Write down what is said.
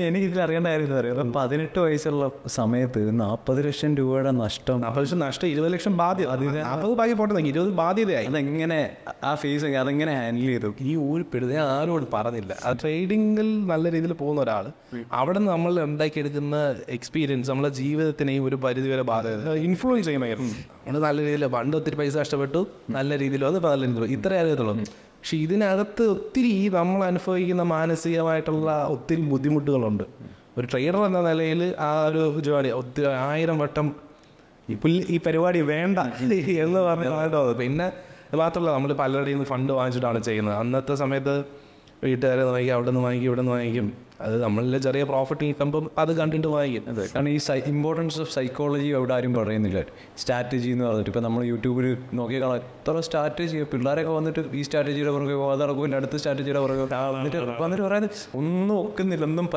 എനിക്ക് ഇതിൽ അറിയേണ്ട കാര്യം എന്താ പറയുക, 18 വയസ്സുള്ള സമയത്ത് 40 ലക്ഷം രൂപയുടെ നഷ്ടം, 40 ലക്ഷം നഷ്ടം, 20 ലക്ഷം ബാധ്യത. 40 ബാക്കി പോട്ടെ, 20 ബാധ്യതയായി. അതെങ്ങനെ ആ ഫേസ് അതെങ്ങനെ ഹാൻഡിൽ ചെയ്തു? ഈ ഊരിപ്പെടുത് ഞാൻ ആരോട് പറഞ്ഞില്ല. ആ ട്രേഡിങ്ങിൽ നല്ല രീതിയിൽ പോകുന്ന ഒരാൾ, അവിടെ നിന്ന് നമ്മൾ ഉണ്ടാക്കിയെടുക്കുന്ന എക്സ്പീരിയൻസ് നമ്മളെ ജീവിതത്തിനെയും ഒരു പരിധിവരെ ബാധ്യത ഇൻഫ്ലുവൻസ് ചെയ്യുമായിരുന്നു. നമ്മൾ നല്ല രീതിയിൽ പണ്ട് ഒത്തിരി പൈസ നഷ്ടപ്പെട്ടു, നല്ല രീതിയിൽ അത് നല്ല രീതിയിൽ ഇത്രേ അറിയത്തുള്ളൂ. പക്ഷെ ഇതിനകത്ത് ഒത്തിരി നമ്മൾ അനുഭവിക്കുന്ന മാനസികമായിട്ടുള്ള ഒത്തിരി ബുദ്ധിമുട്ടുകളുണ്ട്. ഒരു ട്രേഡർ എന്ന നിലയിൽ ആ ഒരു ജോലി ഒത്തിരി 1000 വട്ടം ഈ പരിപാടി വേണ്ട എന്ന് പറഞ്ഞിട്ടോ. പിന്നെ മാത്രമല്ല, നമ്മൾ പലരുടെയും നിന്ന് ഫണ്ട് വാങ്ങിച്ചിട്ടാണ് ചെയ്യുന്നത്. അന്നത്തെ സമയത്ത് വീട്ടുകാരെ വാങ്ങിക്കും, അവിടെ നിന്ന് വാങ്ങിക്കും, ഇവിടെ നിന്ന് വാങ്ങിക്കും. അത് നമ്മളിൽ ചെറിയ പ്രോഫിറ്റ് കിട്ടുമ്പം അത് കണ്ടിട്ട് വാങ്ങിക്കും. അതെ, കാരണം ഈ ഇമ്പോർട്ടൻസ് ഓഫ് സൈക്കോളജി അവിടെ ആരും പറയുന്നില്ല. സ്ട്രാറ്റജി എന്ന് പറഞ്ഞിട്ട് ഇപ്പം നമ്മൾ യൂട്യൂബിൽ നോക്കിയാൽ കാണാം എത്ര സ്ട്രാറ്റജി. പിള്ളേരൊക്കെ വന്നിട്ട് ഈ സ്ട്രാറ്റജിയുടെ പുറകെ, അതറക്കും അടുത്ത സ്ട്രാറ്റജിയുടെ പുറകെ വന്നിട്ട് പറയുന്നത് ഒന്നും ഒക്കുന്നില്ല, ഒന്നും